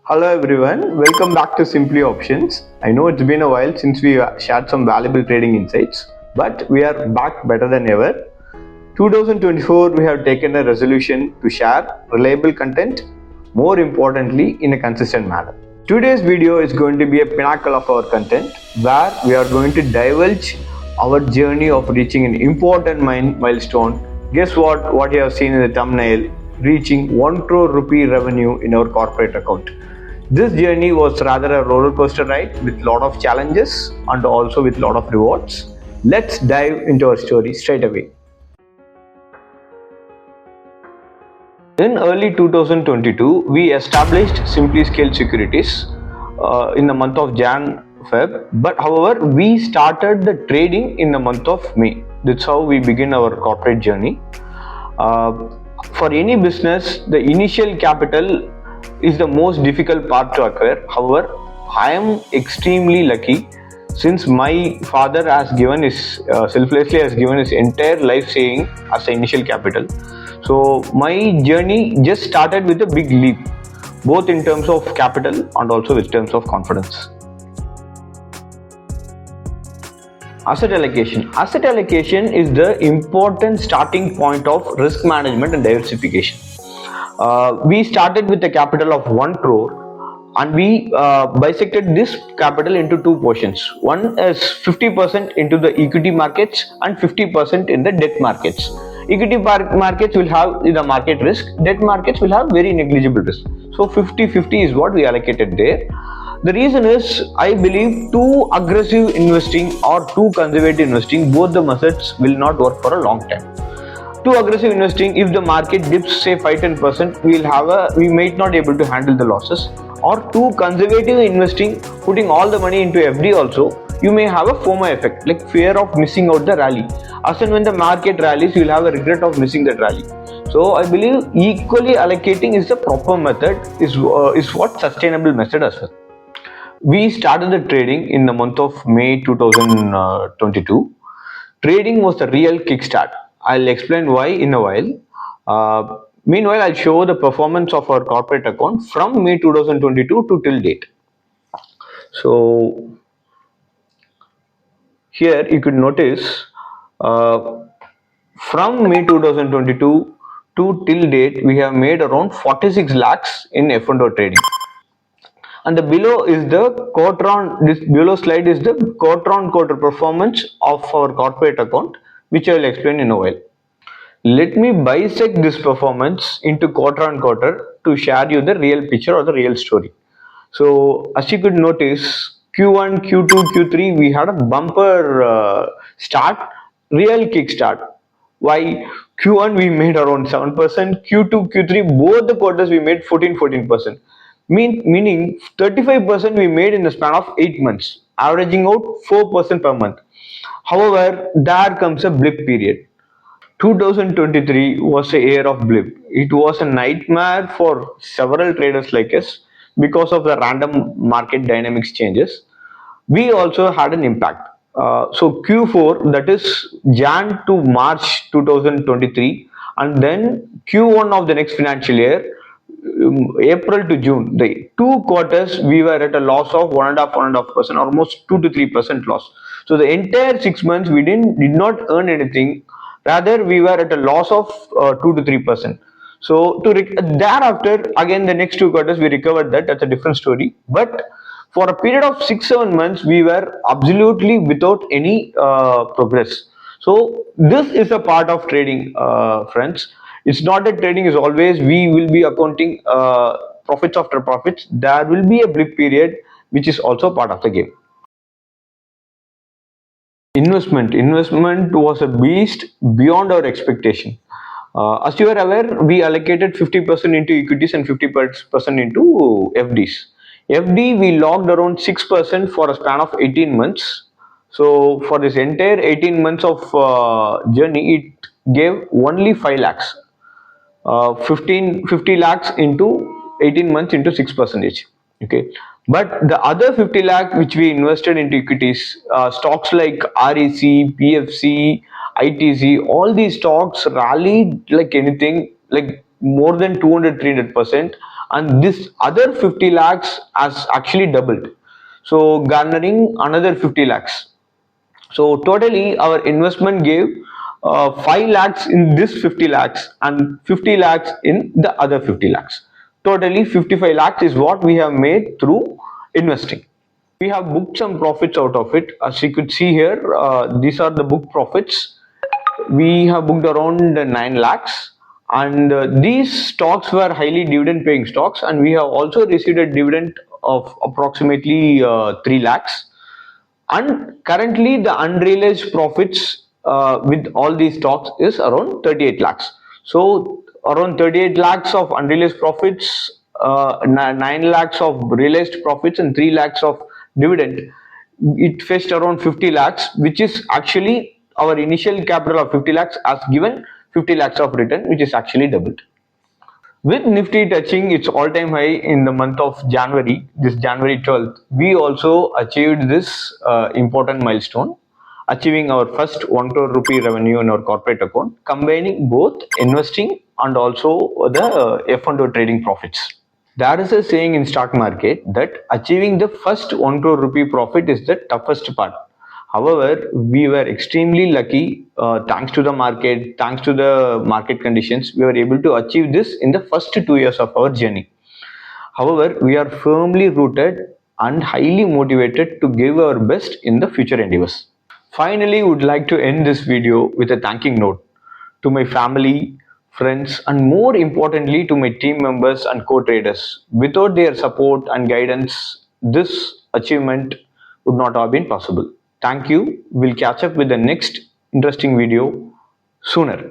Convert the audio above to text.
Hello everyone, welcome back to Simply Options. I know it's been a while since we shared some valuable trading insights, but we are back better than ever. 2024 we have taken a resolution to share reliable content, more importantly in a consistent manner. Today's video is going to be a pinnacle of our content where we are going to divulge our journey of reaching an important milestone. Guess what you have seen in the thumbnail, reaching 1 crore rupee revenue in our corporate account. This journey was rather a roller coaster ride with lot of challenges and also with lot of rewards. Let's dive into our story straight away. In early 2022, we established Simply Scale Securities in the month of Jan-Feb. But however, we started the trading in the month of May. That's how we begin our corporate journey. For any business, the initial capital is the most difficult part to acquire. However, I am extremely lucky since my father has given his selflessly has given his entire life saving as the initial capital. So my journey just started with a big leap, both in terms of capital and also in terms of confidence. Asset allocation. Asset allocation is the important starting point of risk management and diversification. We started with a capital of 1 crore and we bisected this capital into two portions. One is 50% into the equity markets and 50% in the debt markets. Equity markets will have the market risk, debt markets will have very negligible risk. So 50-50 is what we allocated there. The reason is, I believe too aggressive investing or too conservative investing, both the methods will not work for a long time. Too aggressive investing, if the market dips say 5-10%, we might not be able to handle the losses. Or too conservative investing, putting all the money into FD also, you may have a FOMO effect, like fear of missing out the rally. As and when the market rallies, you will have a regret of missing that rally. So I believe equally allocating is the proper method, is what sustainable method as well. We started the trading in the month of May 2022. Trading was the real kickstart. I'll explain why in a while. Meanwhile, I'll show the performance of our corporate account from May 2022 to till date. So here you could notice from May 2022 to till date, we have made around 46 lakhs in F&O trading. And the below is the this below slide is the quarter-on-quarter performance of our corporate account, which I will explain in a while. Let me bisect this performance into quarter-on-quarter to share you the real picture or the real story. So as you could notice, Q1, Q2, Q3 we had a bumper start, real kickstart. Why? Q1 we made around 7%, Q2, Q3 both the quarters we made 14%. Meaning 35% we made in the span of 8 months, averaging out 4% per month. However, there comes a blip period. 2023 was a year of blip. It was a nightmare for several traders like us because of the random market dynamics changes. We also had an impact. So Q4, that is Jan to March 2023, and then Q1 of the next financial year, April to June, the 2 quarters we were at a loss of 1.5%, almost 2 to 3% loss. So the entire 6 months we did not earn anything. Rather, we were at a loss of 2 to 3%. So thereafter, again the next 2 quarters we recovered that. That's a different story. But for a period of 6-7 months, we were absolutely without any progress. So this is a part of trading, friends. It's not that trading is always we will be accounting profits after profits. There will be a blip period, which is also part of the game. Investment was a beast beyond our expectation. As you are aware, we allocated 50% into equities and 50% into FDs. FD we logged around 6% for a span of 18 months. So for this entire 18 months of journey, it gave only 5 lakhs. 50 lakhs into 18 months into 6%. Okay, but the other 50 lakh which we invested into equities, stocks like REC, PFC, ITC, all these stocks rallied like anything, like more than 200-300%, and this other 50 lakhs has actually doubled, so garnering another 50 lakhs. So totally our investment gave 5 lakhs in this 50 lakhs and 50 lakhs in the other 50 lakhs. Totally 55 lakhs is what we have made through investing. We have booked some profits out of it. As you could see here, these are the book profits. We have booked around 9 lakhs, and these stocks were highly dividend paying stocks, and we have also received a dividend of approximately 3 lakhs. And currently the unrealized profits with all these stocks is around 38 lakhs. So around 38 lakhs of unrealized profits, 9 lakhs of realized profits, and 3 lakhs of dividend, it fetched around 50 lakhs, which is actually our initial capital of 50 lakhs has given 50 lakhs of return, which is actually doubled. With Nifty touching its all-time high in the month of January, this January 12th, we also achieved this important milestone, achieving our first 1 crore rupee revenue in our corporate account, combining both investing and also the F&O trading profits. There is a saying in stock market that achieving the first 1 crore rupee profit is the toughest part. However, we were extremely lucky, thanks to the market, thanks to the market conditions, we were able to achieve this in the first 2 years of our journey. However, we are firmly rooted and highly motivated to give our best in the future endeavors. Finally, would like to end this video with a thanking note to my family, friends, and more importantly to my team members and co-traders. Without their support and guidance, this achievement would not have been possible. Thank you. We'll catch up with the next interesting video sooner.